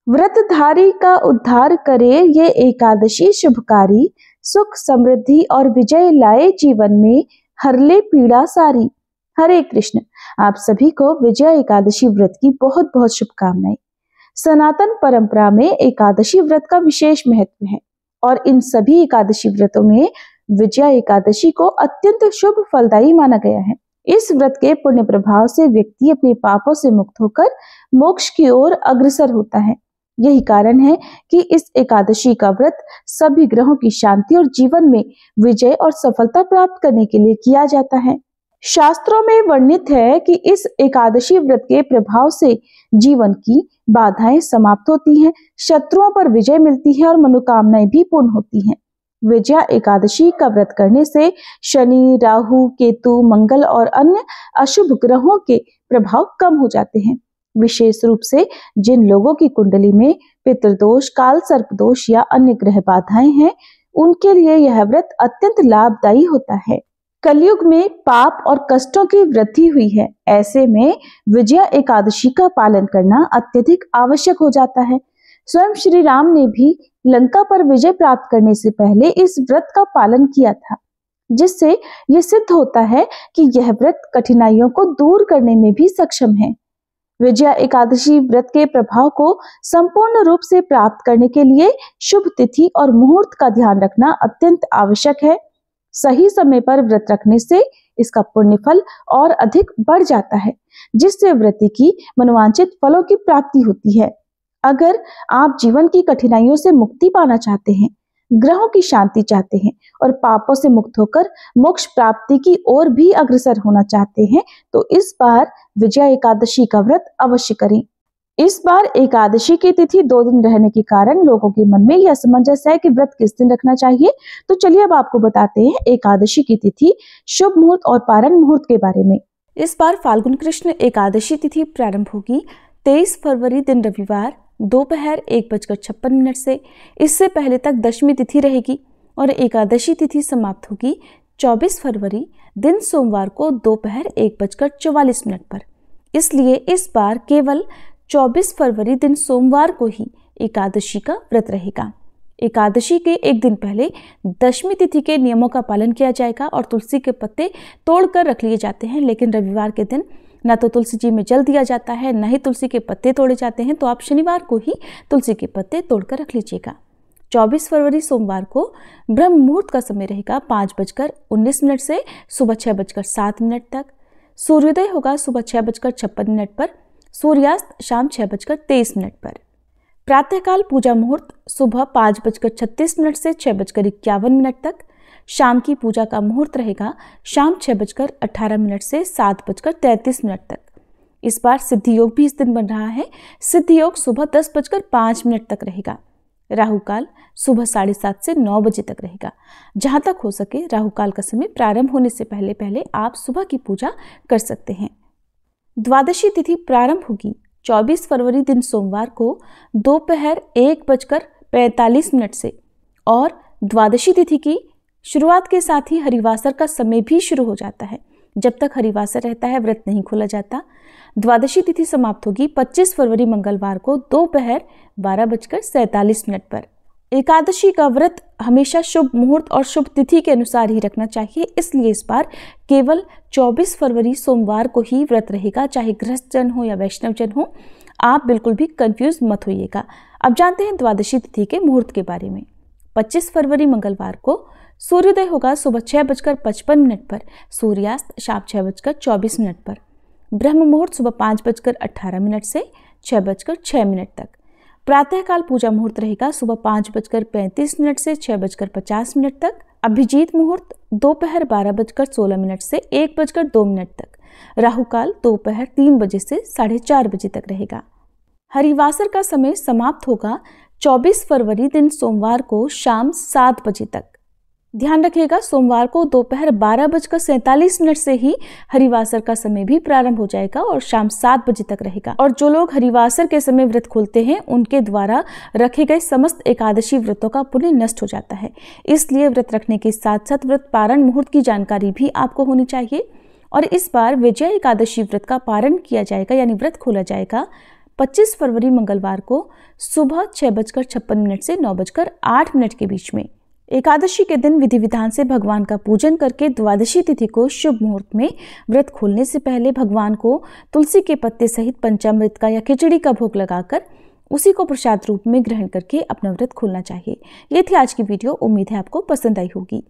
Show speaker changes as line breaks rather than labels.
व्रतधारी का उद्धार करे ये एकादशी शुभकारी, सुख समृद्धि और विजय लाए जीवन में, हरले पीड़ा सारी। हरे कृष्ण। आप सभी को विजय एकादशी व्रत की बहुत बहुत शुभकामनाएं। सनातन परंपरा में एकादशी व्रत का विशेष महत्व है और इन सभी एकादशी व्रतों में विजया एकादशी को अत्यंत शुभ फलदायी माना गया है। इस व्रत के पुण्य प्रभाव से व्यक्ति अपने पापों से मुक्त होकर मोक्ष की ओर अग्रसर होता है। यही कारण है कि इस एकादशी का व्रत सभी ग्रहों की शांति और जीवन में विजय और सफलता प्राप्त करने के लिए किया जाता है। शास्त्रों में वर्णित है कि इस एकादशी व्रत के प्रभाव से जीवन की बाधाएं समाप्त होती हैं, शत्रुओं पर विजय मिलती है और मनोकामनाएं भी पूर्ण होती हैं। विजया एकादशी का व्रत करने से शनि, राहु, केतु, मंगल और अन्य अशुभ ग्रहों के प्रभाव कम हो जाते हैं। विशेष रूप से जिन लोगों की कुंडली में पितृदोष, काल सर्प दोष या अन्य ग्रह बाधाएं हैं, उनके लिए यह व्रत अत्यंत लाभदायी होता है। कलयुग में पाप और कष्टों की वृद्धि हुई है, ऐसे में विजया एकादशी का पालन करना अत्यधिक आवश्यक हो जाता है। स्वयं श्री राम ने भी लंका पर विजय प्राप्त करने से पहले इस व्रत का पालन किया था, जिससे यह सिद्ध होता है कि यह व्रत कठिनाइयों को दूर करने में भी सक्षम है। विजया एकादशी व्रत के प्रभाव को संपूर्ण रूप से प्राप्त करने के लिए शुभ तिथि और मुहूर्त का ध्यान रखना अत्यंत आवश्यक है। सही समय पर व्रत रखने से इसका पुण्य फल और अधिक बढ़ जाता है, जिससे व्रती की मनोवांछित फलों की प्राप्ति होती है। अगर आप जीवन की कठिनाइयों से मुक्ति पाना चाहते हैं, ग्रहों की शांति चाहते हैं और पापों से मुक्त होकर मोक्ष प्राप्ति की ओर भी अग्रसर होना चाहते हैं, तो इस बार विजया एकादशी का व्रत अवश्य करें। इस बार एकादशी की तिथि 2 दिन रहने के कारण लोगों के मन में यह असमंजस है कि व्रत किस दिन रखना चाहिए। तो चलिए अब आपको बताते हैं एकादशी की तिथि, शुभ मुहूर्त और पारण मुहूर्त के बारे में।
इस बार फाल्गुन कृष्ण एकादशी तिथि प्रारंभ होगी 23 फरवरी दिन रविवार दोपहर 1:56 से। इससे पहले तक दशमी तिथि रहेगी और एकादशी तिथि समाप्त होगी 24 फरवरी दिन सोमवार को दोपहर 1:44 पर। इसलिए इस बार केवल 24 फरवरी दिन सोमवार को ही एकादशी का व्रत रहेगा। एकादशी के एक दिन पहले दशमी तिथि के नियमों का पालन किया जाएगा और तुलसी के पत्ते तोड़कर रख लिए जाते हैं, लेकिन रविवार के दिन ना तो तुलसी जी में जल दिया जाता है, न ही तुलसी के पत्ते तोड़े जाते हैं, तो आप शनिवार को ही तुलसी के पत्ते तोड़कर रख लीजिएगा। 24 फरवरी सोमवार को ब्रह्म मुहूर्त का समय रहेगा 5:19 से सुबह 6:07 तक। सूर्योदय होगा सुबह 6:56 पर, सूर्यास्त शाम 6:23 पर। प्रातःकाल पूजा मुहूर्त सुबह 5:36 से 6:51 तक। शाम की पूजा का मुहूर्त रहेगा शाम 6:18 से 7:33 तक। इस बार सिद्धि योग भी इस दिन बन रहा है। सिद्धि योग सुबह 10:05 तक रहेगा। राहु काल सुबह 7:30 से 9 बजे तक रहेगा। जहां तक हो सके राहु काल का समय प्रारंभ होने से पहले पहले आप सुबह की पूजा कर सकते हैं। द्वादशी तिथि प्रारंभ होगी 24 फरवरी दिन सोमवार को दोपहर 1:45 से और द्वादशी तिथि की शुरुआत के साथ ही हरिवासर का समय भी शुरू हो जाता है। जब तक हरिवासर रहता है व्रत नहीं खोला जाता। द्वादशी तिथि समाप्त होगी 25 फरवरी मंगलवार को दोपहर 12:47 पर। एकादशी का व्रत हमेशा शुभ मुहूर्त और शुभ तिथि के अनुसार ही रखना चाहिए, इसलिए इस बार केवल 24 फरवरी सोमवार को ही व्रत रहेगा, चाहे गृहस्थ जन हो या वैष्णव जन हो। आप बिल्कुल भी कंफ्यूज मत होइएगा। अब जानते हैं द्वादशी तिथि के मुहूर्त के बारे में। 25 फरवरी मंगलवार को सूर्योदय होगा सुबह 6:55 पर, सूर्यास्त शाम 6:24 पर। ब्रह्म मुहूर्त सुबह 5:18 से 6:06 तक। प्रातःकाल पूजा मुहूर्त रहेगा सुबह 5:35 से 6:50 तक। अभिजीत मुहूर्त दोपहर 12:16 से 1:02 तक। राहु काल दोपहर 3 बजे से 4:30 बजे तक रहेगा। हरिवासर का समय समाप्त होगा 24 फरवरी दिन सोमवार को शाम 7 बजे तक। ध्यान रखिएगा सोमवार को दोपहर 12:47 से ही हरिवासर का समय भी प्रारंभ हो जाएगा और शाम 7 बजे तक रहेगा। और जो लोग हरिवासर के समय व्रत खोलते हैं उनके द्वारा रखे गए समस्त एकादशी व्रतों का पुण्य नष्ट हो जाता है। इसलिए व्रत रखने के साथ साथ व्रत पारण मुहूर्त की जानकारी भी आपको होनी चाहिए। और इस बार विजया एकादशी व्रत का पारण किया जाएगा, यानी व्रत खोला जाएगा 25 फरवरी मंगलवार को सुबह 6:56 से 9:08 के बीच में। एकादशी के दिन विधि विधान से भगवान का पूजन करके द्वादशी तिथि को शुभ मुहूर्त में व्रत खोलने से पहले भगवान को तुलसी के पत्ते सहित पंचामृत का या खिचड़ी का भोग लगाकर उसी को प्रसाद रूप में ग्रहण करके अपना व्रत खोलना चाहिए। ये थी आज की वीडियो। उम्मीद है आपको पसंद आई होगी।